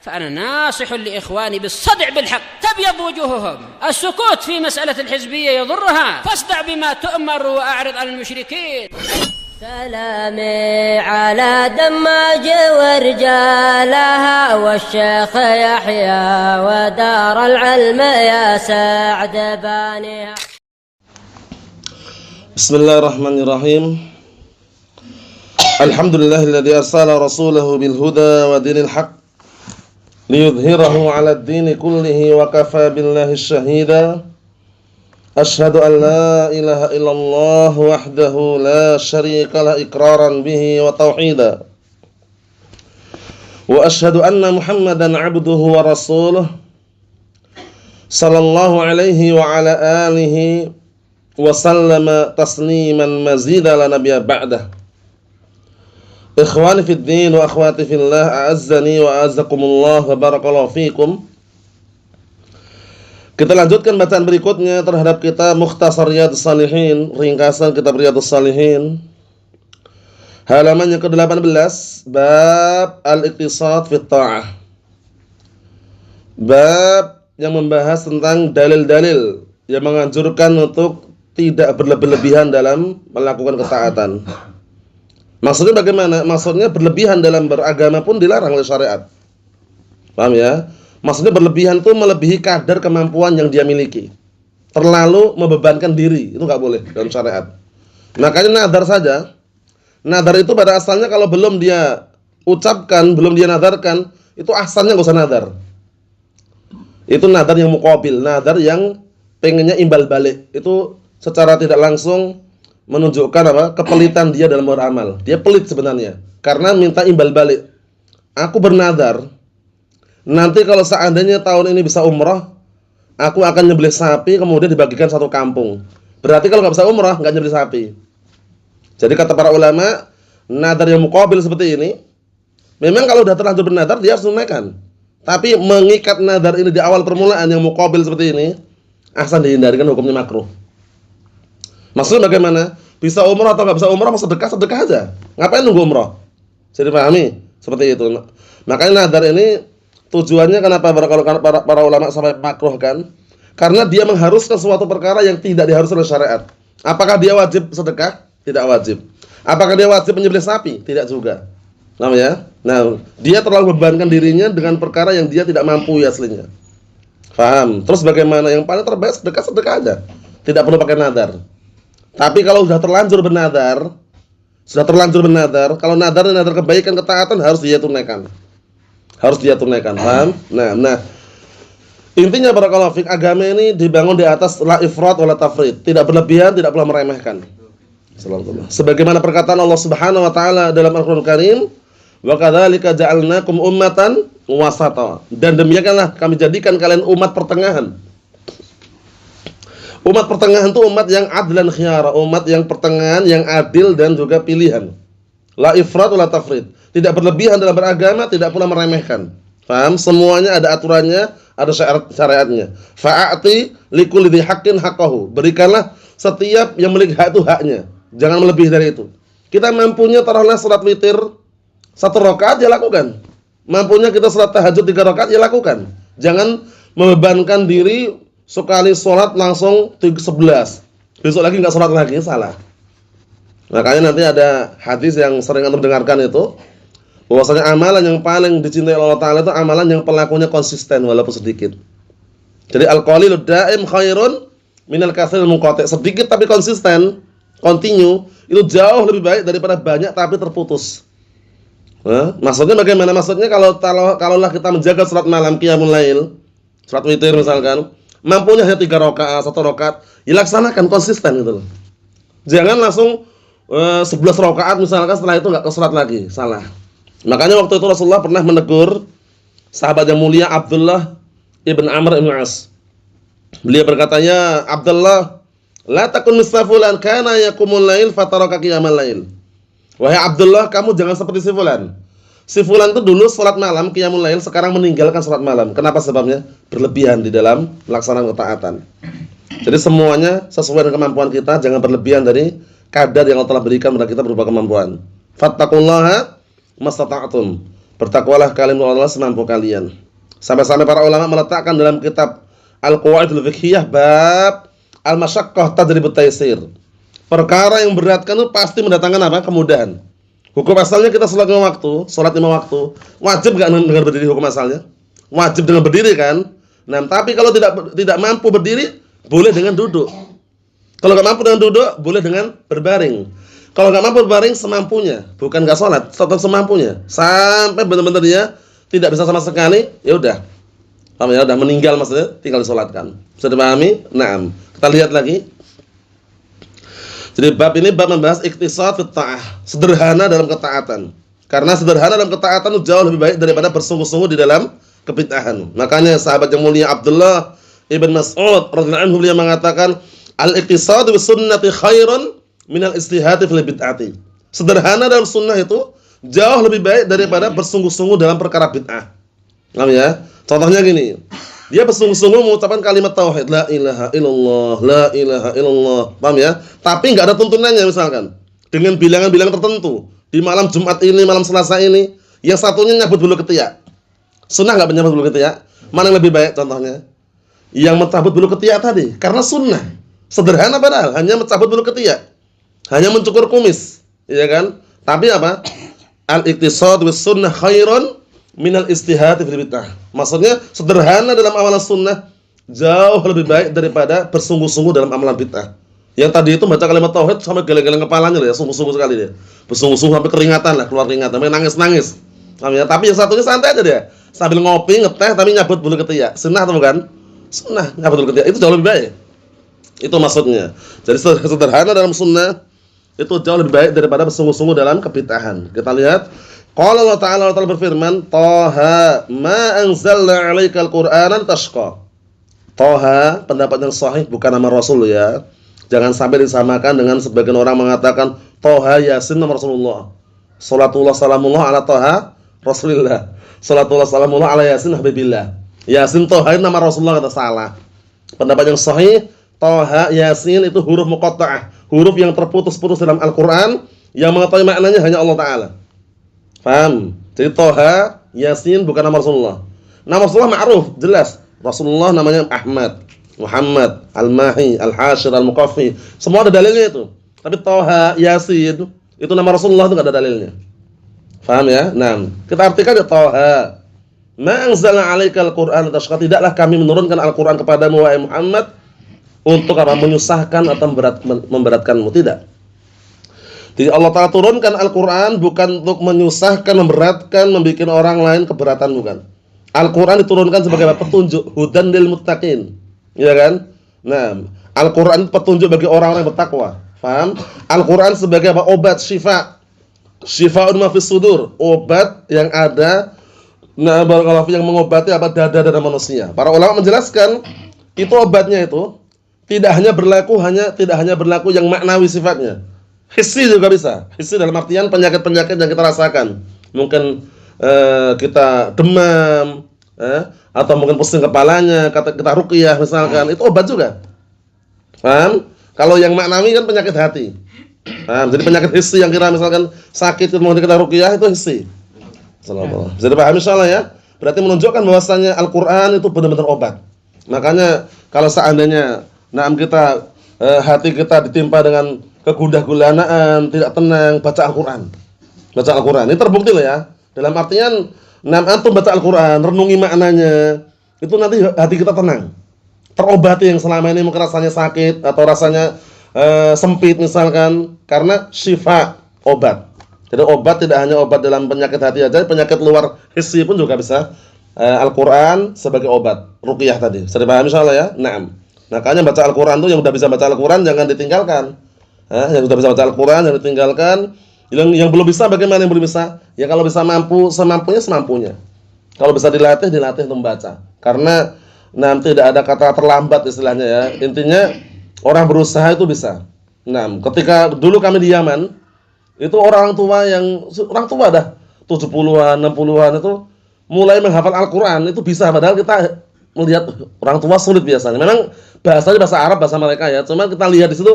فأنا ناصح لإخواني بالصدع بالحق تبيض وجوههم. السكوت في مسألة الحزبية يضرها، فاصدع بما تؤمر وأعرض عن المشركين. سلامي على دماج ورجالها والشيخ يحيى ودار العلم يا سعد بانيها. بسم الله الرحمن الرحيم. الحمد لله الذي أرسل رسوله بالهدى ودين الحق ليظهره على الدين كله وكفى بالله الشهيدا. أشهد أن لا إله إلا الله وحده لا شريك له إقرارا به وتوحيدا. وأشهد أن محمدا عبده ورسوله صلى الله عليه وعلى آله وسلم تسليما مزيدا لا نبي بعده. Ikhwani fid din wa akhwati fillah, a'azzani wa a'azzakumullah wa barakallahu fikum. Kita lanjutkan bacaan berikutnya terhadap kitab Mukhtasar Riyadhus Shalihin, ringkasan kitab Riyadhus Shalihin. Halaman yang ke-18, bab al-iqtisad fit ta'ah. Bab yang membahas tentang dalil-dalil yang menganjurkan untuk tidak berlebihan dalam melakukan ketaatan. Maksudnya bagaimana? Maksudnya berlebihan dalam beragama pun dilarang oleh syariat. Paham ya? Maksudnya berlebihan itu melebihi kadar kemampuan yang dia miliki. Terlalu membebankan diri, itu enggak boleh dalam syariat. Makanya nadar saja. Nadar itu pada asalnya kalau belum dia ucapkan, belum dia nadarkan, itu asalnya enggak usah nadar. Itu nadar yang muqabil, nadar yang pengennya imbal balik. Itu secara tidak langsung menunjukkan apa? Kepelitan dia dalam beramal. Dia pelit sebenarnya karena minta imbal balik. Aku bernadar, nanti kalau seandainya tahun ini bisa umrah, aku akan nyembelih sapi kemudian dibagikan satu kampung. Berarti kalau nggak bisa umrah, nggak nyembelih sapi. Jadi kata para ulama, nadar yang muqabil seperti ini, memang kalau sudah terlanjur bernadar dia harus tunaikan. Tapi mengikat nadar ini di awal permulaan yang muqabil seperti ini, asal dihindarikan, hukumnya makruh. Maksudnya bagaimana? Bisa umrah atau nggak bisa umrah, sedekah aja. Ngapain nunggu umrah? Jadi pahami seperti itu. Makanya nadar ini tujuannya kenapa para ulama sampai makruh kan? Karena dia mengharuskan suatu perkara yang tidak diharuskan oleh syariat. Apakah dia wajib sedekah? Tidak wajib. Apakah dia wajib menyembelih sapi? Tidak juga. Namanya? Nah, dia terlalu membebankan dirinya dengan perkara yang dia tidak mampu ya aslinya. Paham? Terus bagaimana? Yang paling terbaik sedekah aja. Tidak perlu pakai nadar. Tapi kalau sudah terlanjur bernadar, kalau nadar kebaikan, ketaatan harus dia tunaikan. Paham? Nah. Intinya barakallahu fik, agama ini dibangun di atas la ifrat wala tafrit, tidak berlebihan, tidak pula meremehkan. Sebagaimana perkataan Allah Subhanahu wa taala dalam Al-Qur'an Karim, wa kadzalika ja'alnakum ummatan wasata. Dan demikianlah kami jadikan kalian umat pertengahan. Umat pertengahan itu umat yang adlan khiyara, umat yang pertengahan, yang adil dan juga pilihan. La ifrat wala tafrid, tidak berlebihan dalam beragama, tidak pula meremehkan. Paham? Semuanya ada aturannya, ada syariatnya. Fa'ati likulli dzi haqqin haqqahu. Berikanlah setiap yang memiliki hak itu haknya. Jangan melebihi dari itu. Kita mampunya taruhlah salat witir 1 rakaat ya lakukan. Mampunya kita salat tahajud 3 rakaat ya lakukan. Jangan membebankan diri sekali sholat langsung 11, besok lagi nggak sholat lagi, salah. Makanya nanti ada hadis yang sering antum dengarkan itu, bahwasanya amalan yang paling dicintai Allah Ta'ala itu amalan yang pelakunya konsisten walaupun sedikit. Jadi al-qalilud daim khairun minal katsiril munqati'. Sedikit tapi konsisten, continue, itu jauh lebih baik daripada banyak tapi terputus. Maksudnya bagaimana? Maksudnya kalaulah kita menjaga salat malam qiyamul lail, salat witir misalkan, mampunya hanya 3 rakaat, 1 rakaat, ya laksanakan konsisten gitu loh. Jangan langsung 11 rakaat misalkan, setelah itu enggak ke salat lagi, salah. Makanya waktu itu Rasulullah pernah menegur sahabat yang mulia Abdullah ibn Amr ibn As. Beliau berkata, "Ya Abdullah, la takun misfulan kana yaqumul lail fataraka qiyamal lail." Wahai Abdullah, kamu jangan seperti si fulan. Si fulan itu dulu salat malam qiyamul lail, sekarang meninggalkan salat malam. Kenapa sebabnya? Berlebihan di dalam pelaksanaan ketaatan. Jadi semuanya sesuai dengan kemampuan kita, jangan berlebihan dari kadar yang Allah telah berikan kepada kita berupa kemampuan. Fattaqullaha mastata'tum. Bertakwalah kalian kepada Allah semampu kalian. Sampai-sampai para ulama meletakkan dalam kitab Al-Qawaidul Fiqhiyah bab al-masyaqqah tadribut taysir. Perkara yang beratkan itu pasti mendatangkan apa? Kemudahan. Hukum asalnya kita sholat 5 waktu, sholat 5 waktu. Wajib enggak dengan berdiri hukum asalnya? Wajib dengan berdiri kan? Nah, tapi kalau tidak mampu berdiri, boleh dengan duduk. Kalau enggak mampu dengan duduk, boleh dengan berbaring. Kalau enggak mampu berbaring semampunya, bukan enggak sholat, tetap semampunya. Sampai benar-benar dia tidak bisa sama sekali, ya udah. Paham ya? Udah meninggal maksudnya, tinggal disolatkan. Bisa dipahami? Naam. Kita lihat lagi. Jadi bab ini bab membahas ikhtisar fit ta'ah, sederhana dalam ketaatan. Karena sederhana dalam ketaatan itu jauh lebih baik daripada bersungguh-sungguh di dalam kebid'ahan. Makanya sahabat yang mulia Abdullah ibn Mas'ud radhiyallahu anhu beliau mengatakan, al-iqtisadu bis sunnati khairun minal istihadi fil bid'ati. Sederhana dalam sunnah itu jauh lebih baik daripada bersungguh-sungguh dalam perkara bid'ah. Paham ya? Contohnya gini, dia bersungguh-sungguh mengucapkan kalimat tauhid, la ilaha illallah, la ilaha illallah. Paham ya? Tapi enggak ada tuntunannya misalkan. Dengan bilangan-bilangan tertentu. Di malam Jumat ini, malam Selasa ini, yang satunya nyabut bulu ketiak. Sunnah enggak menyabut bulu ketiak? Mana yang lebih baik contohnya? Yang mencabut bulu ketiak tadi, karena sunnah. Sederhana padahal, hanya mencabut bulu ketiak. Hanya mencukur kumis, ya kan? Tapi apa? Al-iqtisad bis sunnah khairun minal istihad fil bid'ah. Maksudnya sederhana dalam amalan sunnah jauh lebih baik daripada bersungguh-sungguh dalam amalan bid'ah. Yang tadi itu baca kalimat tauhid sampai geleng-geleng kepalanya ya, sungguh-sungguh sekali dia. Bersungguh-sungguh sampai keringatan lah, keluar keringatan, sampai nangis-nangis. Tapi yang satunya santai aja dia. Sambil ngopi, ngeteh tapi nyabut bulu ketiak. Sunnah atau bukan? Sunnah, nyabut bulu ketiak. Itu jauh lebih baik. Itu maksudnya. Jadi sederhana dalam sunnah itu jauh lebih baik daripada bersungguh-sungguh dalam kebid'ahan. Kita lihat, qala Allah Ta'ala berfirman, Taha ma anzalna 'alaikal Qur'ana tashqa. Taha, pendapat yang sahih bukan nama Rasul ya. Jangan sampai disamakan dengan sebagian orang mengatakan Taha Yasin nama Rasulullah. Salatullah salamullah ala Taha Rasulillah. Salatullah salamullah ala Yasin Habibillah. Yasin Taha nama Rasulullah, kata salah. Pendapat yang sahih, Taha Yasin itu huruf muqatta'ah, huruf yang terputus-putus dalam Al-Qur'an yang mengetahui maknanya hanya Allah Ta'ala. Paham? Jadi Taha Yasin bukan nama Rasulullah. Nama Rasulullah ma'ruf, jelas. Rasulullah namanya Ahmad, Muhammad, Al-Mahi, Al-Hashir, Al-Muqaffi. Semua ada dalilnya itu. Tapi Taha Yasin itu nama Rasulullah itu enggak ada dalilnya. Paham ya? Nah, kita artikan ya Taha. Ma anzalna 'alaikal Qur'ana tashqa. Tidaklah kami menurunkan Al-Qur'an kepadamu wahai Muhammad untuk apa? Menyusahkan atau memberatkanmu, tidak. Jadi Allah Ta'ala turunkan Al-Qur'an bukan untuk menyusahkan, memberatkan, membuat orang lain keberatan, bukan. Al-Qur'an diturunkan sebagai petunjuk, hudan lil muttaqin. Ya kan? Nah, Al-Qur'an petunjuk bagi orang-orang yang bertakwa. Paham? Al-Qur'an sebagai apa? Obat, syifa. Syifa'un ma fis sudur, obat yang ada yang mengobati apa? Dada-dada manusia. Para ulama menjelaskan itu obatnya itu tidak hanya berlaku yang maknawi sifatnya. Hissi juga bisa. Hissi dalam artian penyakit-penyakit yang kita rasakan. Mungkin kita demam, atau mungkin pusing kepalanya, kita ruqyah misalkan, itu obat juga. Paham? Kalau yang maknawi kan penyakit hati. Paham? Jadi penyakit hissi yang kira misalkan sakit kemudian kita ruqyah itu hissi. Sallallahu. Bisa dipahami insyaallah ya? Berarti menunjukkan bahwasanya Al-Qur'an itu benar-benar obat. Makanya kalau seandainya kita hati kita ditimpa dengan kegundah-gulanaan, tidak tenang, baca Al-Qur'an. Baca Al-Qur'an. Ini terbukti loh ya. Dalam artian antum baca Al-Qur'an, renungi maknanya, itu nanti hati kita tenang. Terobati yang selama ini mungkin rasanya sakit atau rasanya sempit misalkan, karena syifa, obat. Jadi obat tidak hanya obat dalam penyakit hati aja, penyakit luar hissi pun juga bisa. Al-Qur'an sebagai obat, ruqyah tadi. Bisa dipahami insyaallah ya? Naam. Makanya baca Al-Qur'an tuh yang udah bisa baca Al-Qur'an jangan ditinggalkan. Yang udah bisa baca Al-Qur'an jangan ditinggalkan. Yang belum bisa bagaimana yang belum bisa? Ya kalau bisa mampu semampunya. Kalau bisa dilatih untuk membaca. Karena nanti tidak ada kata terlambat istilahnya ya. Intinya orang berusaha itu bisa. Nah, ketika dulu kami di Yaman, itu orang tua dah 70-an, 60-an itu mulai menghafal Al-Qur'an itu bisa, padahal kita melihat orang tua sulit biasanya. Memang bahasanya bahasa Arab, bahasa mereka ya. Cuma kita lihat di situ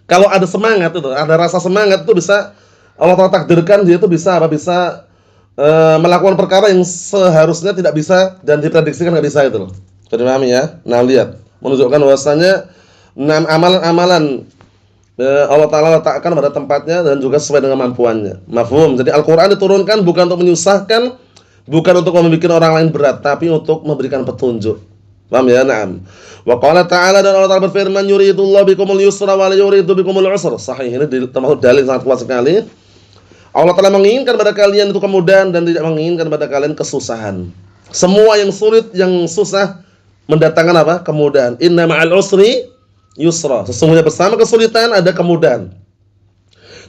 kalau ada semangat itu, ada rasa semangat itu bisa Allah Ta'ala takdirkan dia itu bisa melakukan perkara yang seharusnya tidak bisa dan diprediksikan nggak bisa itu loh. Jadi pahami ya. Nah, lihat menunjukkan bahwasanya amalan-amalan Allah Ta'ala letakkan pada tempatnya dan juga sesuai dengan kemampuannya. Mafhum. Jadi Al-Quran diturunkan bukan untuk menyusahkan, bukan untuk membuat orang lain berat, tapi untuk memberikan petunjuk. Paham ya? Naam. Wa qala ta'ala, dan Allah Ta'ala berfirman, yuridullahu bikumul yusra wa la yuridu bikumul usra. Sahih, ini termasuk dalil sangat kuat sekali. Allah Ta'ala menginginkan pada kalian itu kemudahan dan tidak menginginkan pada kalian kesusahan. Semua yang sulit, yang susah mendatangkan apa? Kemudahan. Inna ma'al usri yusra. Sesungguhnya bersama kesulitan ada kemudahan.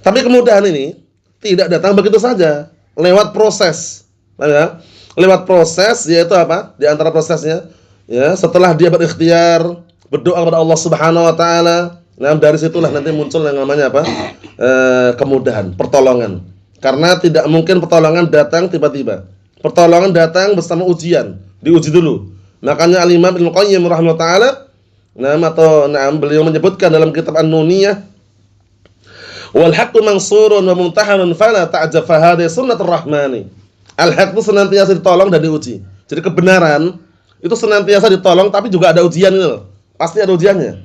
Tapi kemudahan ini tidak datang begitu saja, lewat proses. Ya? Lewat proses, yaitu apa? Di antara prosesnya, ya, setelah dia berikhtiar, berdoa kepada Allah Subhanahu wa taala, nah dari situlah nanti muncul yang namanya apa? Kemudahan, pertolongan. Karena tidak mungkin pertolongan datang tiba-tiba. Pertolongan datang bersama ujian, diuji dulu. Makanya Al-Imam Ibnu Qayyim rahimahullah taala, beliau menyebutkan dalam kitab An-Nuniyah, wal haqqu mansurun wa mumtahanun fala ta'jab fa hadhihi sunnatur rahmani. Al-haq itu senantiasa ditolong dan diuji. Jadi kebenaran itu senantiasa ditolong tapi juga ada ujian itu. Pasti ada ujiannya.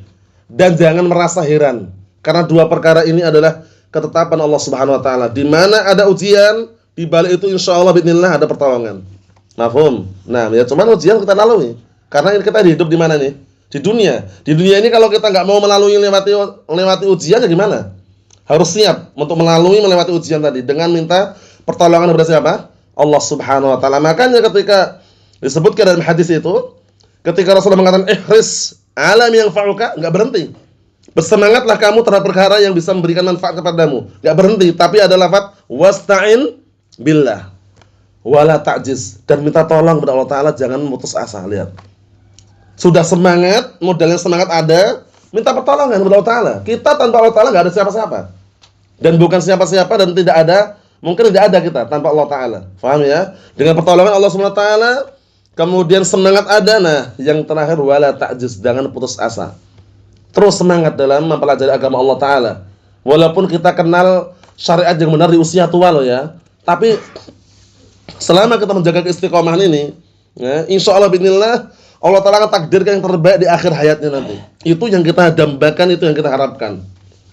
Dan jangan merasa heran karena dua perkara ini adalah ketetapan Allah Subhanahu wa taala. Di mana ada ujian, di balik itu insyaallah bismillah ada pertolongan. Mafhum? Nah, ya cuman ujian kita lalui. Karena kita hidup di mana nih? Di dunia. Di dunia ini kalau kita nggak mau melalui melewati ujian ya gimana? Harus siap untuk melewati ujian tadi dengan minta pertolongan kepada siapa? Allah Subhanahu wa taala. Makanya ketika disebutkan dalam hadis itu, ketika Rasulullah mengatakan ihris alam yang fa'uka, enggak berhenti. Bersemangatlah kamu terhadap perkara yang bisa memberikan manfaat kepadamu. Enggak berhenti, tapi ada lafaz wasta'in billah wala ta'jiz, dan minta tolong kepada Allah taala, jangan putus asa. Lihat. Sudah semangat, modalnya semangat ada, minta pertolongan kepada Allah taala. Kita tanpa Allah taala enggak ada siapa-siapa. Dan bukan siapa-siapa dan tidak ada, mungkin tidak ada kita tanpa Allah taala. Paham ya? Dengan pertolongan Allah Subhanahu wa taala, kemudian semangat ada. Nah, yang terakhir wala ta'jiz, jangan putus asa. Terus semangat dalam mempelajari agama Allah taala. Walaupun kita kenal syariat yang benar di usia tua loh ya. Tapi selama kita menjaga keistiqomahan ini, ya, insyaallah bismillah Allah taala akan takdirkan yang terbaik di akhir hayatnya nanti. Itu yang kita dambakan, itu yang kita harapkan.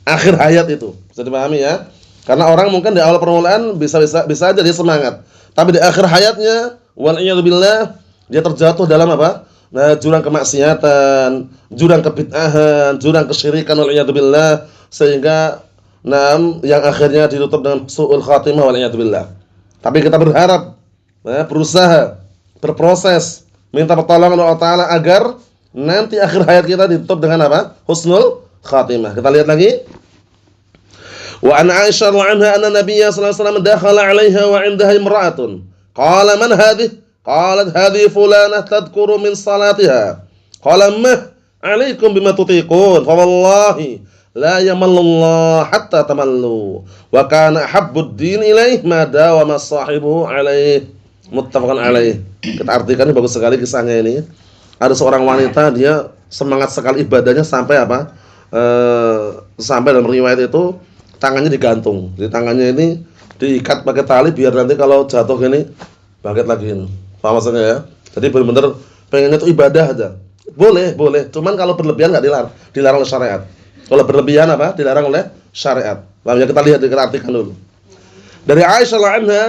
Akhir hayat itu. Bisa dipahami ya? Karena orang mungkin di awal permulaan bisa aja dia semangat. Tapi di akhir hayatnya wal'iyadzubillah dia terjatuh dalam apa? Nah, jurang kemaksiatan, jurang kebid'ahan, jurang kesyirikan wal'iyadzubillah, sehingga yang akhirnya ditutup dengan su'ul khatimah wal'iyadzubillah. Tapi kita berharap, berusaha, berproses, minta pertolongan Allah taala agar nanti akhir hayat kita ditutup dengan apa? Husnul khatimah. Kita lihat lagi. Wa an Aisyah radhiyallahu anha anna Nabiy sallallahu alaihi wasallam dakhala 'alaiha wa 'indaha imra'atun. Qala man hadhihi? Qalat hadhihi fulanah tadhkuru min salatiha. Qala ma 'alaikum bima tutiqun. Fa wallahi la yamallu hatta tamallu. Wa kana habbud din ilaih ma dawama sahibuhu 'alaihi. Muttafaqun 'alaihi. Kita artikan, ini bagus sekali kisahnya ini. Ada seorang wanita, dia semangat sekali ibadahnya sampai apa? Sampai dalam riwayat itu tangannya digantung. Jadi tangannya ini diikat pakai tali biar nanti kalau jatuh gini bangkit lagi. Paham maksudnya ya? Jadi benar-benar pengennya itu ibadah aja. Boleh. Cuman kalau berlebihan enggak dilarang oleh syariat. Kalau berlebihan apa? Dilarang oleh syariat. Paham ya? Kita lihat, kita artikan dulu. Dari Aisyah anha,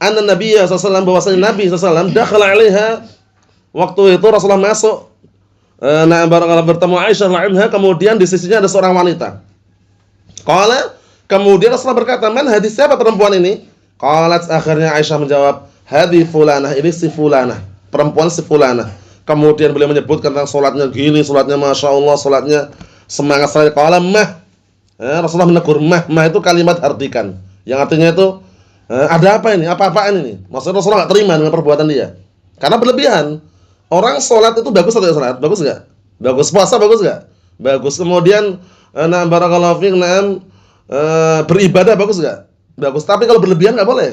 anna Nabiy sallallahu alaihi wasallam, bahwasanya Nabi sallallahu alaihi wasallam dakhala 'alaiha, waktu itu Rasulullah masuk bertemu Aisyah anha, kemudian di sisinya ada seorang wanita. Qala, kemudian Rasulullah berkata, "Man hadis, siapa perempuan ini?" Qalat, akhirnya Aisyah menjawab, "Hadhi fulanah, ini si fulanah, perempuan si fulanah." Kemudian beliau menyebutkan tentang salatnya gini, salatnya masyaallah, salatnya semangat sekali. Qala mah. Rasulullah menegur mah itu kalimat artikan. Yang artinya itu ada apa ini? Apa-apaan ini? Maksudnya Rasulullah enggak terima dengan perbuatan dia. Karena berlebihan. Orang salat itu bagus atau tidak salat? Bagus enggak? Bagus. Puasa bagus enggak? Bagus. Kemudian barakallahu fiik, beribadah bagus enggak? Bagus. Tapi kalau berlebihan enggak boleh.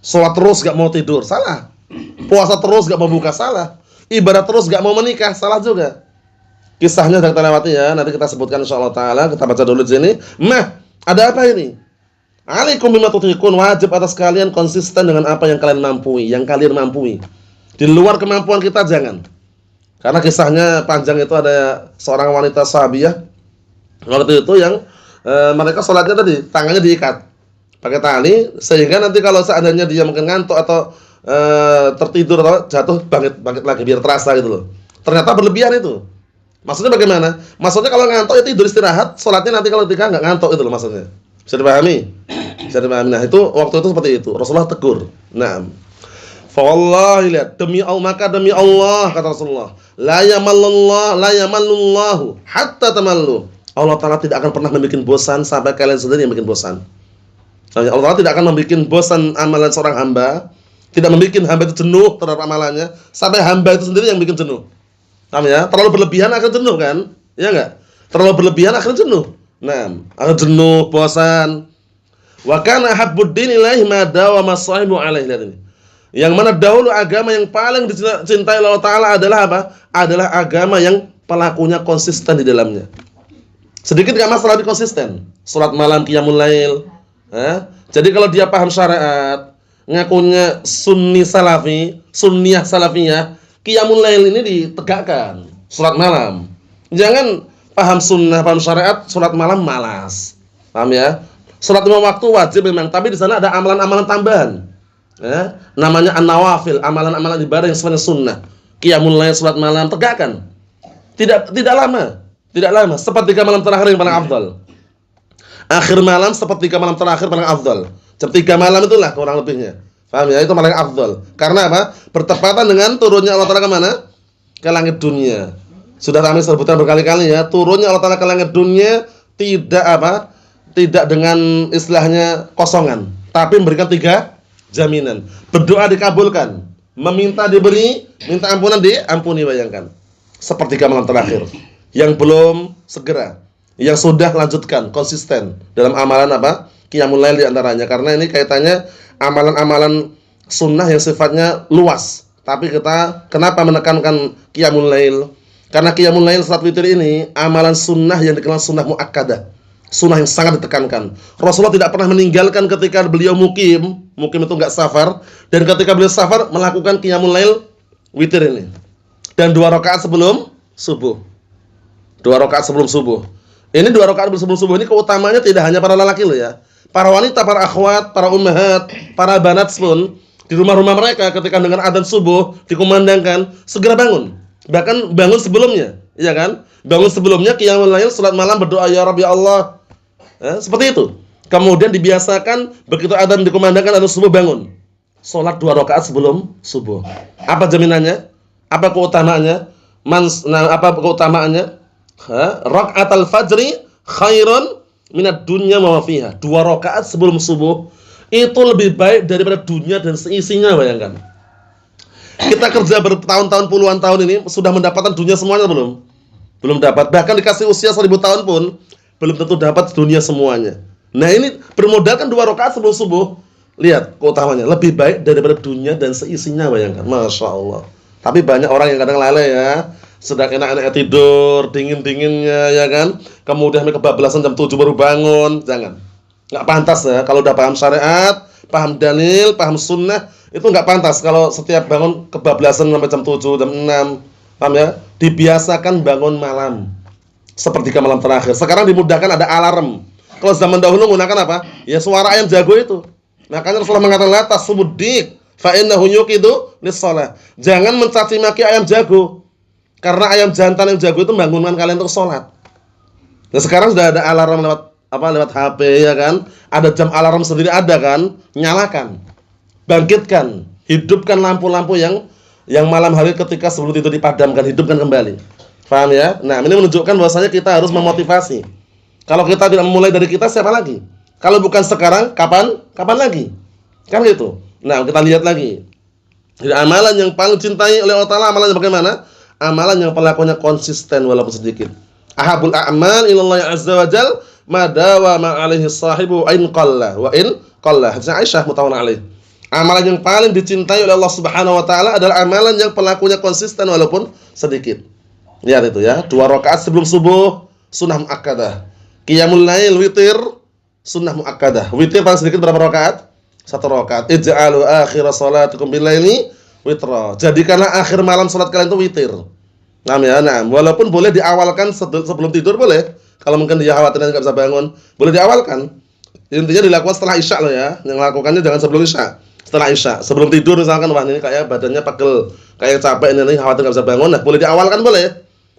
Salat terus enggak mau tidur, salah. Puasa terus enggak mau buka, salah. Ibadah terus enggak mau menikah, salah juga. Kisahnya sudah kita lewati ya, nanti kita sebutkan insyaallah taala. Kita baca dulu di sini. Mah, ada apa ini? Alaikum bima tutiqun, wajib atas kalian konsisten dengan apa yang kalian mampu. Di luar kemampuan kita jangan. Karena kisahnya panjang itu, ada seorang wanita sahabiyah waktu itu yang mereka sholatnya tadi tangannya diikat pakai tali, sehingga nanti kalau seandainya dia mungkin ngantuk atau tertidur atau jatuh, bangkit lagi biar terasa gitu loh. Ternyata berlebihan itu. Maksudnya bagaimana? Maksudnya kalau ngantuk ya tidur istirahat, sholatnya nanti kalau ketika nggak ngantuk itu loh maksudnya. Bisa dipahami? Nah, itu waktu itu seperti itu. Rasulullah tegur. Nah, fa wallahi, lihat, demi Allah kata Rasulullah, la yamallullahu hatta tamallu. Allah Ta'ala tidak akan pernah membuat bosan sampai kalian sendiri yang bikin bosan. Allah Ta'ala tidak akan membuat bosan amalan seorang hamba, tidak membuat hamba itu jenuh terhadap amalannya sampai hamba itu sendiri yang bikin jenuh. Paham ya? Terlalu berlebihan akan jenuh kan? Iya enggak? Terlalu berlebihan akan jenuh. Nah, akan jenuh, bosan. Wa kana habbud din ilaihi ma dawama sahibu alaihi. Yang mana dahulu agama yang paling dicintai Allah Ta'ala adalah apa? Adalah agama yang pelakunya konsisten di dalamnya. Sedikit gak masalah di konsisten. Salat malam, qiyamul lail. Jadi kalau dia paham syariat, ngakunya sunni salafi, sunniyah salafiyah, qiyamul lail ini ditegakkan. Salat malam. Jangan paham sunnah, paham syariat, salat malam malas. Paham ya? Salat 5 waktu wajib memang, tapi di sana ada amalan-amalan tambahan. Namanya an-nawafil, amalan-amalan ibadah yang sebenarnya sunnah. Qiyamul lail, salat malam, tegakkan. Tidak lama. Sepertiga malam terakhir yang paling afdal. Akhir malam sepertiga malam terakhir paling afdal. Jam 3 malam itulah kurang lebihnya. Paham ya? Itu paling afdal. Karena apa? Bertepatan dengan turunnya Allah Ta'ala kemana? Ke langit dunia. Sudah kami sebutkan berkali-kali ya, turunnya Allah Ta'ala ke langit dunia tidak dengan istilahnya kosongan, tapi memberikan 3 jaminan. Berdoa dikabulkan, meminta diberi, minta ampunan diampuni. Bayangkan, sepertiga malam terakhir. Yang belum segera, yang sudah lanjutkan, konsisten dalam amalan qiyamul lail diantaranya. Karena ini kaitannya amalan-amalan sunnah yang sifatnya luas. Tapi kita kenapa menekankan qiyamul lail? Karena qiyamul lail salat witir ini amalan sunnah yang dikenal sunnah muakkadah. Sunnah yang sangat ditekankan. Rasulullah tidak pernah meninggalkan ketika beliau mukim itu enggak safar, dan ketika beliau safar melakukan qiyamul lail witir ini. Dan 2 rakaat sebelum subuh. 2 rakaat sebelum subuh. Ini 2 rakaat sebelum subuh ini keutamaannya tidak hanya para lelaki loh ya. Para wanita, para akhwat, para ummahat, para banat pun di rumah-rumah mereka ketika dengar adzan subuh dikumandangkan, segera bangun. Bahkan bangun sebelumnya, iya kan? Bangun sebelumnya qiyamul lail, salat malam, berdoa ya Rabb ya Allah. Seperti itu. Kemudian dibiasakan begitu adzan dikumandangkan adzan subuh bangun. Salat 2 rakaat sebelum subuh. Apa jaminannya? Apa keutamaannya? Apa keutamaannya? Rakaatul fajri khairun minad dunya wa ma fiha. 2 rakaat sebelum subuh itu lebih baik daripada dunia dan seisinya, bayangkan. Kita kerja bertahun-tahun, puluhan tahun ini sudah mendapatkan dunia semuanya belum? Belum dapat. Bahkan dikasih usia 1000 tahun pun belum tentu dapat dunia semuanya. Nah, ini bermodalkan 2 rakaat sebelum subuh. Lihat keutamanya, lebih baik daripada dunia dan seisinya, bayangkan. Masya Allah. Tapi banyak orang yang kadang lalai ya. Sedang enak-enaknya tidur, dingin-dinginnya ya kan. Kemudian kebablasan jam 7 baru bangun. Jangan. Nggak pantas ya. Kalau udah paham syariat, paham dalil, paham sunnah, itu nggak pantas kalau setiap bangun kebablasan sampai jam 7, jam 6. Paham ya? Dibiasakan bangun malam. Sepertiga malam terakhir. Sekarang dimudahkan ada alarm. Kalau zaman dahulu menggunakan apa? Ya suara ayam jago itu. Makanya Rasulullah mengatakan la tasubdik fa innahu yuqidu lis-shalah. Jangan mencaci maki ayam jago. Karena ayam jantan yang jago itu membangunkan kalian untuk sholat. Nah, sekarang sudah ada alarm lewat HP ya kan? Ada jam alarm sendiri ada kan? Nyalakan. Bangkitkan, hidupkan lampu-lampu yang malam hari ketika sebelum tidur dipadamkan, hidupkan kembali. Paham ya? Nah, ini menunjukkan bahwasanya kita harus memotivasi. Kalau kita tidak memulai dari kita, siapa lagi? Kalau bukan sekarang, kapan lagi? Kan gitu. Nah, kita lihat lagi. Jadi amalan yang paling cintai oleh Allah Ta'ala, amalan yang bagaimana? Amalan yang pelakunya konsisten walaupun sedikit. Ahabul a'mal ilallah azza wa jal madawa ma'alaihi sahibu in qalla wa in qalla. Hadis Aisyah muttafaqun alaih. Amalan yang paling dicintai oleh Allah Subhanahu wa taala adalah amalan yang pelakunya konsisten walaupun sedikit. Lihat itu ya, 2 rakaat sebelum subuh sunnah muakkadah. Qiyamul lail witir sunnah muakkadah. Witir paling sedikit berapa rakaat? 1 rakaat. Ij'alu akhir salatikum bil-laili witra. Jadikanlah akhir malam salat kalian itu witir. Nah, ya, nah, walaupun boleh diawalkan sebelum tidur boleh. Kalau mungkin dia khawatir enggak bisa bangun, boleh diawalkan. Intinya dilakukan setelah Isya loh ya. Yang lakukannya jangan sebelum Isya. Setelah Isya, sebelum tidur misalkan, wah ini kayak badannya pegel, kayak capek ini khawatir enggak bisa bangun, nah boleh diawalkan boleh.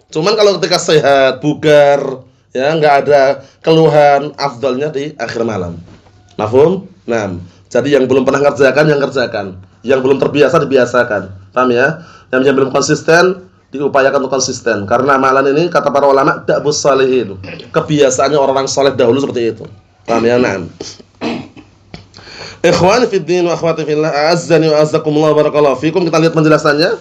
Cuman kalau ketika sehat, bugar, ya enggak ada keluhan, afdalnya di akhir malam. Mafhum? Nah, jadi yang belum pernah kerjakan yang kerjakan. Yang belum terbiasa dibiasakan. Paham ya? Yang belum konsisten diupayakan untuk konsisten. Karena amalan ini kata para ulama da'bus shalihin. Kebiasaannya orang-orang saleh dahulu seperti itu. Paham ya? Naam. Ikhwani fid din wa akhwati fillah, a'azzani wa a'azzakumullah barakallahu fikum. Kita lihat penjelasannya.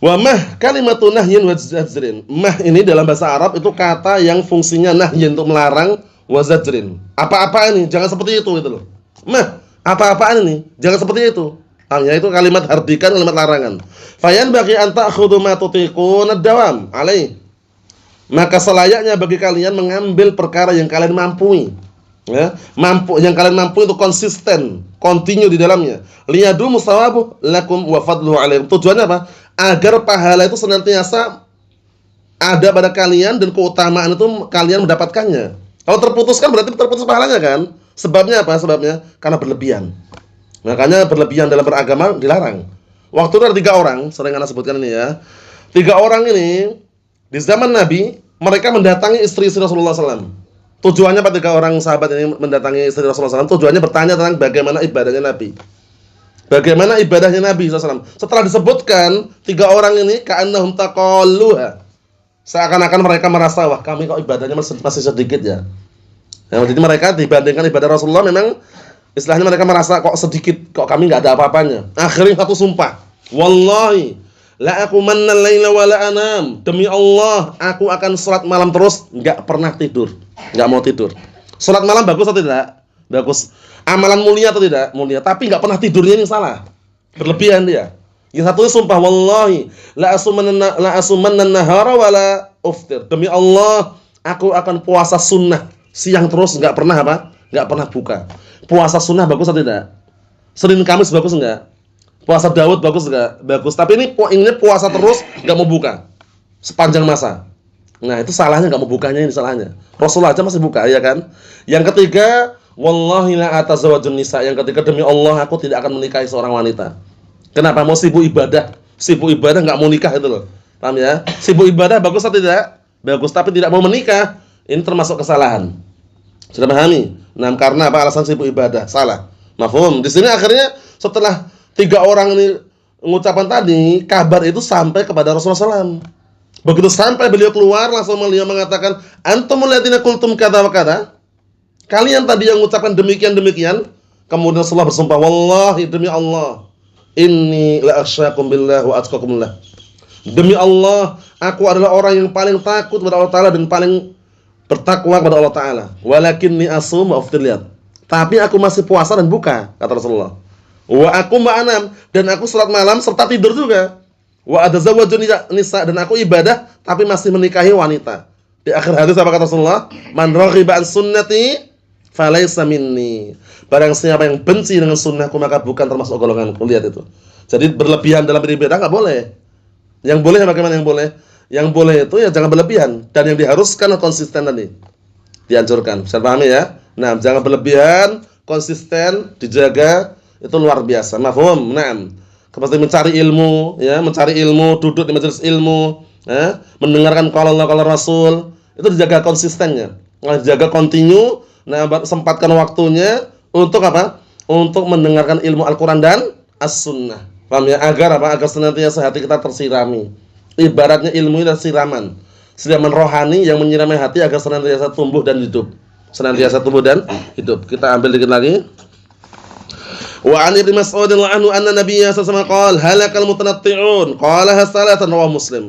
Wa mah kalimatun nahyin wa zajrin. Mah ini dalam bahasa Arab itu kata yang fungsinya nahyin untuk melarang, wa zajrin. Apa-apaan ini? Jangan seperti itu gitu loh. Mah, apa-apaan ini? Jangan seperti itu. Ya, itu kalimat hardikan, kalimat larangan. Fayan bagi anta khudu ma tutiqun ad-dawam alaih. Maka selayaknya bagi kalian mengambil perkara yang kalian mampu. Ya, yang kalian mampu itu konsisten, continue di dalamnya. Liyadu musawabuh lakum wa fadluhu alaikum. Tujuannya apa? Agar pahala itu senantiasa ada pada kalian dan keutamaan itu kalian mendapatkannya. Kalau terputus kan berarti terputus pahalanya kan? Sebabnya apa? Sebabnya karena berlebihan. Makanya berlebihan dalam beragama dilarang. Waktu itu ada 3 orang, sering anak sebutkan ini ya. 3 orang ini di zaman Nabi, mereka mendatangi istri-istri Rasulullah SAW. Tujuannya apa 3 orang sahabat ini mendatangi istri Rasulullah SAW? Tujuannya bertanya tentang bagaimana ibadahnya Nabi. Bagaimana ibadahnya Nabi SAW. Setelah disebutkan 3 orang ini, ka'annahum taqalluha. Seakan-akan mereka merasa, wah kami kok ibadahnya masih sedikit ya. Jadi mereka dibandingkan ibadah Rasulullah memang istilahnya mereka merasa kok sedikit, kok kami nggak ada apa-apanya. Akhirnya satu sumpah, wallahi la aqumanna al-laila wa la anam. Demi Allah, aku akan salat malam terus, nggak pernah tidur, nggak mau tidur. Salat malam bagus atau tidak? Bagus. Amalan mulia atau tidak? Mulia. Tapi nggak pernah tidurnya ini salah. Berlebihan dia. Yang satu sumpah, wallahi la asumanna an-nahara wa la uftir. Demi Allah, aku akan puasa sunnah siang terus, nggak pernah apa? Nggak pernah buka. Puasa sunnah bagus atau tidak? Senin Kamis bagus enggak? Puasa Daud bagus enggak? Bagus. Tapi ini puasa terus, nggak mau buka sepanjang masa. Nah itu salahnya, nggak mau bukanya, ini salahnya. Rasulullah aja masih buka, ya kan? Yang ketiga, wallahi la atazawajun nisa. Yang ketiga, demi Allah aku tidak akan menikahi seorang wanita. Kenapa? Mau sibuk ibadah nggak mau nikah itu loh. Paham ya? Sibuk ibadah bagus atau tidak? Bagus. Tapi tidak mau menikah, ini termasuk kesalahan. Sudah pahami? Nah, karena apa? Alasan sibuk ibadah. Salah. Mafhum? Di sini akhirnya setelah 3 orang ini mengucapkan tadi, kabar itu sampai kepada Rasulullah SAW. Begitu sampai beliau keluar, langsung beliau mengatakan, antumul ladzina qultum kadza wa kadza. Kalian tadi yang mengucapkan demikian. Kemudian Rasulullah bersumpah, wallahi demi Allah, inni la akhsyakum billah wa atqakum lah. Demi Allah, aku adalah orang yang paling takut kepada Allah Ta'ala dan paling bertakwa kepada Allah Ta'ala. Walakinni asum wa aftir, lihat. Tapi aku masih puasa dan buka, kata Rasulullah. Wa aku ma'anam, dan aku salat malam serta tidur juga. Wa atazawwaju nisa, dan aku ibadah tapi masih menikahi wanita. Di akhir hadis apa kata Rasulullah? Man raghiba an sunnati falaysa minni. Barang siapa yang benci dengan sunnahku maka bukan termasuk golonganku. Lihat itu. Jadi berlebihan dalam beribadah enggak boleh. Yang boleh bagaimana yang boleh? Yang boleh itu ya jangan berlebihan, dan yang diharuskan konsisten tadi. Dianjurkan. Bisa pahami ya? Nah, jangan berlebihan, konsisten, dijaga, itu luar biasa. Mafhum? Naam. Seperti mencari ilmu, ya, mencari ilmu, duduk di majelis ilmu, ya, mendengarkan qala Allah qala Rasul, itu dijaga konsistennya. Dijaga continue, nah sempatkan waktunya untuk apa? Untuk mendengarkan ilmu Al-Qur'an dan As-Sunnah. Paham ya? Agar apa? Agar senantiasa hati kita tersirami. Ibaratnya ilmu ini adalah siraman rohani yang menyirami hati agar senantiasa tumbuh dan hidup. Senantiasa tumbuh dan hidup. Kita ambil dikit lagi. Wa 'an Ibnu Mas'ud radhiyallahu anhu anna Nabiyya sallallahu alaihi wasallam qala halakal mutanatti'un qala hasalatan rawahu Muslim.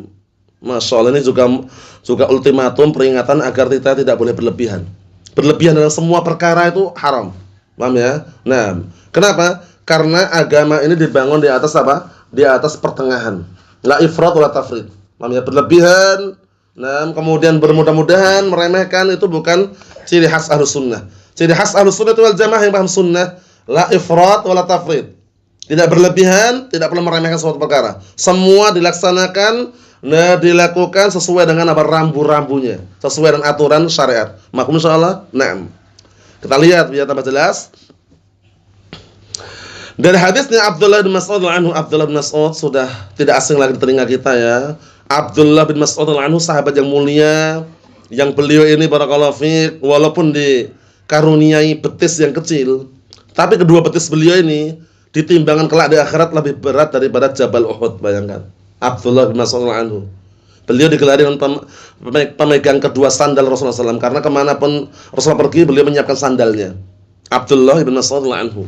Masyaallah, ini juga ultimatum peringatan agar kita tidak boleh berlebihan. Berlebihan dalam semua perkara itu haram. Paham ya? Nah, kenapa? Karena agama ini dibangun di atas apa? Di atas pertengahan. La ifrat wala tafrid. Paham ya? Berlebihan, nah kemudian bermudah-mudahan meremehkan, itu bukan ciri khas Ahlus Sunnah. Ciri khas Ahlussunnah wal Jamaah yang paham sunnah, la ifrat wala tafrid. Tidak berlebihan, tidak perlu meremehkan suatu perkara. Semua dilaksanakan, dilakukan sesuai dengan apa rambu-rambunya, sesuai dengan aturan syariat. Mahfum insyaallah? Naam. Kita lihat biar tambah jelas. Dari hadisnya Abdullah bin Mas'ud anhu, Abdullah bin Mas'ud sudah tidak asing lagi di telinga kita ya. Abdullah bin Mas'ud anhu sahabat yang mulia, yang beliau ini barakallahu fiik walaupun dikaruniai betis yang kecil, tapi kedua betis beliau ini ditimbangan kelak di akhirat lebih berat daripada Jabal Uhud. Bayangkan Abdullah bin Mas'ud anhu, beliau digelari dengan pemegang kedua sandal Rasulullah SAW, karena kemanapun Rasulullah pergi beliau menyiapkan sandalnya. Abdullah bin Mas'ud anhu,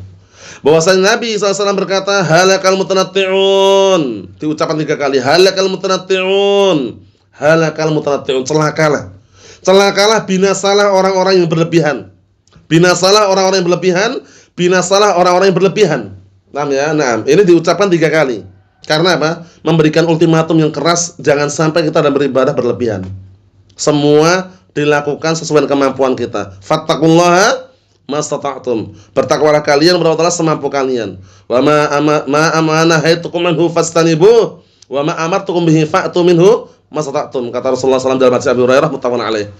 bahwasanya Nabi SAW berkata, halakal mutanatti'un, diucapkan 3 kali, halakal mutanatti'un, halakal mutanatti'un, celakalah, binasalah orang-orang yang berlebihan, binasalah orang-orang yang berlebihan, binasalah orang-orang yang berlebihan. Naam ya, naam. Ini diucapkan 3 kali. Karena apa? Memberikan ultimatum yang keras, jangan sampai kita dalam beribadah berlebihan. Semua dilakukan sesuai dengan kemampuan kita. Fattaqullaha mastata'tum. Bertakwalah kalian kepada Allah semampu kalian. Wa ma amanahaytukum anhu fastanibuh wa ma amartukum bihi fa'tu minhu mastata'tum. Kata Rasulullah SAW dalam hadis Abu Hurairah muttafaqun alaih.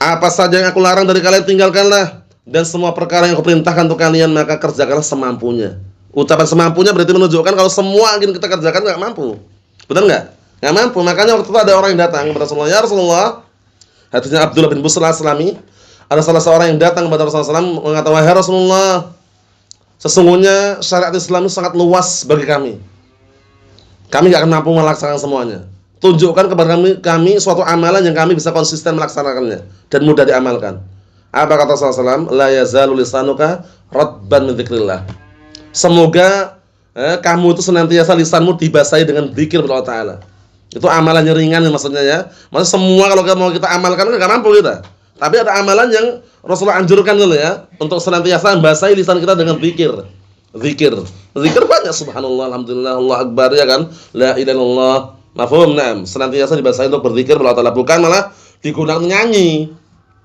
Apa saja yang aku larang dari kalian tinggalkanlah, dan semua perkara yang aku perintahkan untuk kalian maka kerjakanlah semampunya. Ucapan semampunya berarti menunjukkan kalau semua yang kita kerjakan enggak mampu. Benar enggak? Enggak mampu. Makanya waktu itu ada orang yang datang kepada Rasulullah, "Ya Rasulullah," hadisnya Abdullah bin Busr al-Aslami, ada salah seorang yang datang kepada Rasulullah SAW mengatakan, "Wahai Rasulullah, sesungguhnya syariat Islam itu sangat luas bagi kami. Kami enggak akan mampu melaksanakan semuanya. Tunjukkan kepada kami suatu amalan yang kami bisa konsisten melaksanakannya dan mudah diamalkan." Apa kata Rasulullah SAW? "La yazalu lisanuka radban min dzikrillah." Semoga kamu itu senantiasa lisanmu dibasahi dengan zikir kepada Allah Ta'ala. Itu amalannya ringan maksudnya ya. Maksudnya semua kalau mau kita amalkan enggak mampu kita. Tapi ada amalan yang Rasulullah anjurkan dulu ya, untuk senantiasa membasahi lisan kita dengan zikir. Zikir banyak, subhanallah, alhamdulillah, Allah akbar ya kan. La ilaha illallah. Mafhum? Naam. Senantiasa dibasahi untuk berzikir kepada Allah Ta'ala, bukan malah digunakan nyanyi.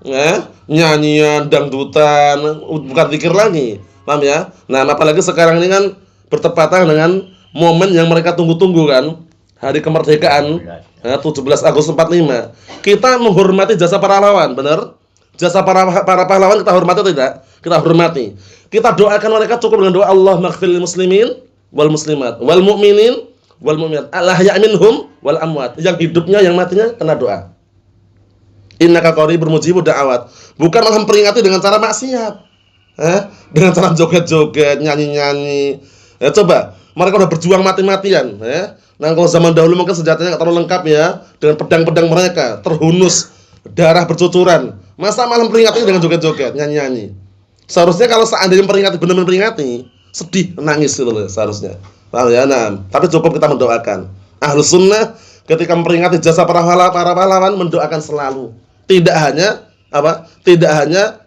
Ya, nyanyian, dangdutan, bukan zikir lagi. Paham ya? Nah, apalagi sekarang ini kan bertepatan dengan momen yang mereka tunggu-tunggu kan, hari kemerdekaan 17 Agustus 45. Kita menghormati jasa para pahlawan, benar? Jasa para pahlawan kita hormati atau tidak? Kita hormati. Kita doakan mereka cukup dengan doa Allah maghfiril muslimin wal muslimat wal mu'minin wal mu'minat al-ahya' minhum wal amwat. Yang hidupnya yang matinya kena doa. Innaka qaribun mujibud da'awat. Bukan malah memperingati dengan cara maksiat. Dengan cara joget-joget, nyanyi-nyanyi. Coba, mereka udah berjuang mati-matian, ya. Nah, kalau zaman dahulu mungkin senjatanya enggak terlalu lengkap ya, dengan pedang-pedang mereka terhunus, darah bercucuran. Masa malah memperingati dengan joget-joget, nyanyi-nyanyi. Seharusnya kalau seandainya memperingati, benar-benar memperingati, sedih, nangis gitu loh seharusnya. Paham ya? Nah, tapi cukup kita mendoakan. Ahlus Sunnah ketika memperingati jasa para pahlawan mendoakan selalu. Tidak hanya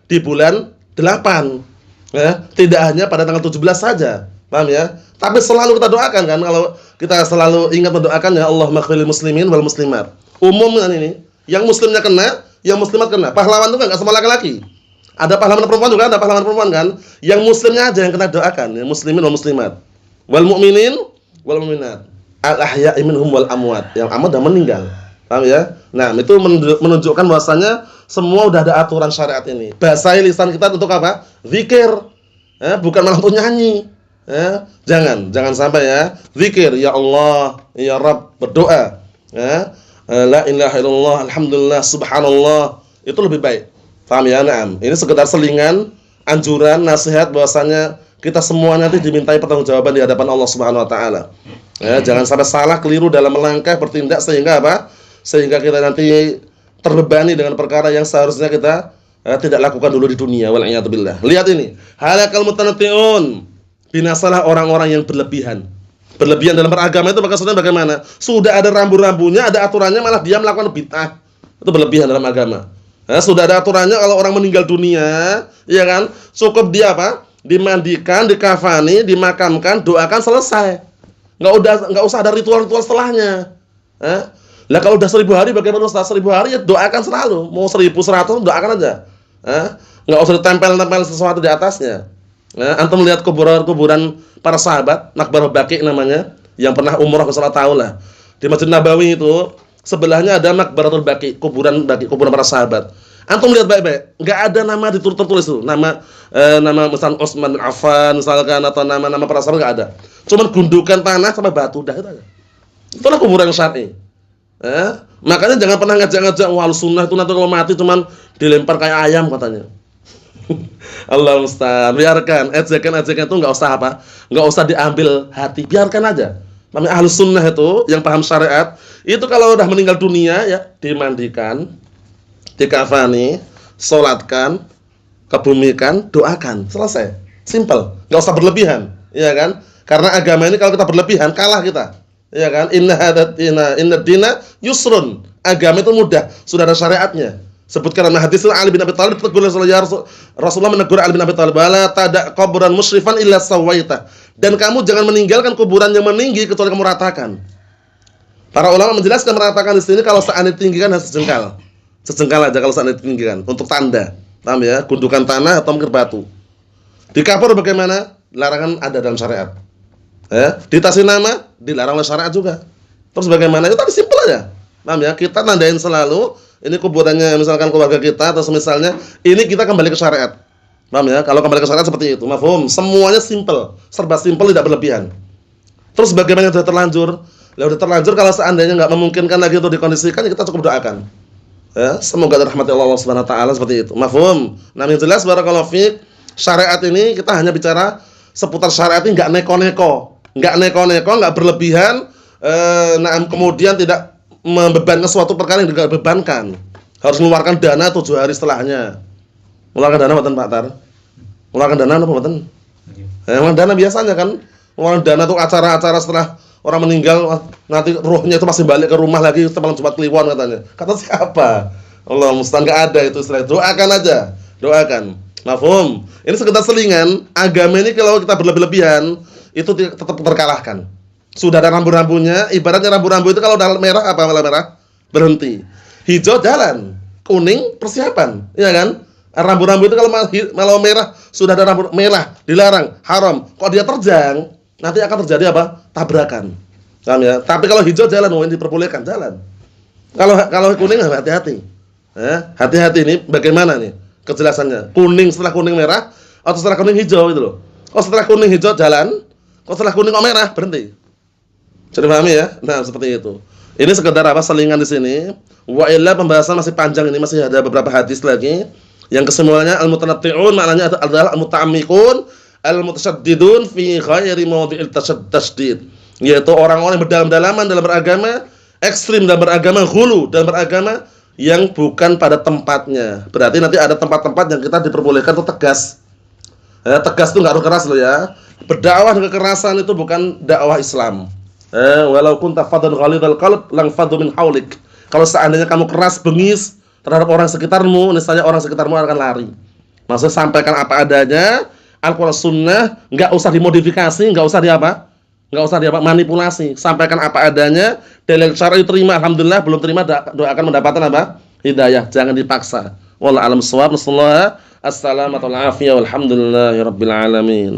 di bulan 8, ya, tidak hanya pada tanggal 17 saja, paham ya? Tapi selalu kita doakan kan, kalau kita selalu ingat mendoakan ya Allah maghfiril muslimin wal muslimat. Umum kan ini, yang muslimnya kena, yang muslimat kena. Pahlawan itu kan enggak semua laki-laki. Ada pahlawan perempuan juga, ada pahlawan perempuan kan. Yang muslimnya aja yang kena doakan, ya muslimin wal muslimat. Wal mu'minin wal mu'minat. Al-ahya'i minhum wal amwat. Yang amat sudah meninggal. Paham ya? Nah, itu menunjukkan bahwasanya semua udah ada aturan syariat ini. Basahi lisan kita untuk apa? Zikir. Bukan malah untuk nyanyi. Jangan sampai ya. Zikir, ya Allah, ya Rabb, berdoa. La ilaha illallah, alhamdulillah, subhanallah. Itu lebih baik. Paham ya? Naam. Ini sekedar selingan, anjuran, nasihat bahwasanya kita semua nanti dimintai pertanggungjawaban di hadapan Allah Subhanahu wa taala. Jangan sampai salah, keliru dalam melangkah, bertindak sehingga apa? Sehingga kita nanti terbebani dengan perkara yang seharusnya kita tidak lakukan dulu di dunia. Wal'iyadzubillah. Lihat ini, halakal mutanatti'un, binasalah orang-orang yang berlebihan. Berlebihan dalam beragama itu maksudnya bagaimana? Sudah ada rambu-rambunya, ada aturannya, malah dia melakukan bid'ah. Itu berlebihan dalam agama. Sudah ada aturannya, kalau orang meninggal dunia, ya kan, cukup dia apa? Dimandikan, dikafani, dimakamkan, doakan, selesai. Enggak usah ada ritual-ritual setelahnya. Lah kalau udah 1000 hari bagaimana Ustaz? 1000 hari ya doakan selalu. Mau 1100 doakan aja. Enggak usah ditempel-tempel sesuatu di atasnya. Nah, antum lihat kuburan para sahabat, Maqbarah Baqi namanya, yang pernah umrah ke salah tahu lah. Di Masjid Nabawi itu sebelahnya ada Maqbaratul Baqi, kuburan para sahabat. Antum lihat baik-baik, enggak ada nama tertulis tuh, nama misalnya Utsman bin Affan misalkan, atau nama-nama para sahabat enggak ada. Cuman gundukan tanah sama batu dah itu aja. Itulah kuburan syar'i. Makanya jangan pernah ngajak-ngajak wal sunnah itu nanti kalau mati cuman dilempar kayak ayam katanya. Allah musta'an. Biarkan ejekan-ejekan itu enggak usah enggak usah diambil hati, biarkan aja. Namanya ahlus sunnah itu yang paham syariat, itu kalau udah meninggal dunia ya dimandikan, dikafani, sholatkan, kebumikan, doakan, selesai. Simple, enggak usah berlebihan, ya kan? Karena agama ini kalau kita berlebihan kalah kita. Ya kan? Inna dina yusrun. Agama itu mudah, sudah ada syariatnya. Sebutkan dalam hadis Ali bin Abi Thalib, Rasulullah menegur Ali bin Abi Thalib, "Wala tada' qabran musyrifan illa sawaita." Dan kamu jangan meninggalkan kuburan yang meninggi kecuali kamu ratakan. Para ulama menjelaskan meratakan di sini kalau seandainya ditinggikan hanya sejengkal. Sejengkal aja kalau seandainya ditinggikan untuk tanda. Paham ya? Gundukan tanah atau mungkin batu. Di kapur bagaimana? Larangan ada dalam syariat. Dikasih nama dilarang oleh syariat juga. Terus bagaimana? Itu tadi simpel aja. Paham ya? Kita nandain selalu ini kuburannya misalkan keluarga kita atau semisalnya, ini kita kembali ke syariat. Paham ya? Kalau kembali ke syariat seperti itu. Mafhum? Semuanya simpel, serba simpel, tidak berlebihan. Terus bagaimana sudah terlanjur? Sudah terlanjur kalau seandainya enggak memungkinkan lagi untuk dikondisikan, kita cukup doakan. Ya, semoga dirahmati Allah Subhanahu wa taala seperti itu. Mafhum? Nah, yang jelas barakallahu fiik, syariat ini kita hanya bicara seputar syariat ini, enggak neko-neko. Enggak neko-neko, enggak berlebihan, kemudian tidak membebankan suatu perkara yang tidak bebankan. Harus mengeluarkan dana 7 hari setelahnya. Mengeluarkan dana mboten Pak Tar? Mengeluarkan dana apa mboten? Mengeluarkan dana biasanya kan, mengeluarkan dana untuk acara-acara setelah orang meninggal, nanti ruhnya itu masih balik ke rumah lagi setelah Jumat Kliwon katanya. Kata siapa? Allah musta'an, enggak ada itu istilah. Doakan aja, doakan. Mafhum? Ini sekedar selingan. Agama ini kalau kita berlebih-lebihan itu tetap terkalahkan. Sudah ada rambu-rambunya, ibaratnya rambu-rambu itu kalau udah merah apa merah? Berhenti. Hijau jalan, kuning persiapan, iya kan? Rambu-rambu itu kalau merah, sudah ada rambu merah, dilarang, haram. Kok dia terjang, nanti akan terjadi apa? Tabrakan. Paham ya? Tapi kalau hijau jalan, ini diperbolehkan jalan. Kalau kuning hati-hati. Hati-hati ini bagaimana nih kejelasannya? Kuning setelah kuning merah atau setelah kuning hijau itu loh. Kok setelah kuning hijau jalan, kok setelah kuning kok merah berhenti. Jadi pahami ya? Nah, seperti itu. Ini sekedar selingan di sini. Wa illa pembahasan masih panjang ini, masih ada beberapa hadis lagi. Yang kesemuanya al-mutanatti'un maknanya adalah al-muta'ammikun, al-mutasyaddidun fi ghairi mawdi'il tasyaddid. Yaitu orang-orang yang berdalam-dalaman dalam beragama, ekstrim dalam beragama, ghulu dalam beragama yang bukan pada tempatnya. Berarti nanti ada tempat-tempat yang kita diperbolehkan untuk tegas. Tegas itu enggak harus keras loh ya. Berdakwah dengan kekerasan itu bukan dakwah Islam. Walau kunta faddan ghalidhal qalb lang faddu min haulik. Kalau seandainya kamu keras bengis terhadap orang sekitarmu, niscaya orang sekitarmu akan lari. Maksudnya sampaikan apa adanya, Al-Qur'an Sunnah, enggak usah dimodifikasi, enggak usah manipulasi. Sampaikan apa adanya, dalil syar'i terima alhamdulillah, belum terima doakan mendapatkan apa? Hidayah, jangan dipaksa. Wallahu a'lam bissawab. Assalamualaikum warahmatullahi wabarakatuh. Walhamdulillahirabbil alamin.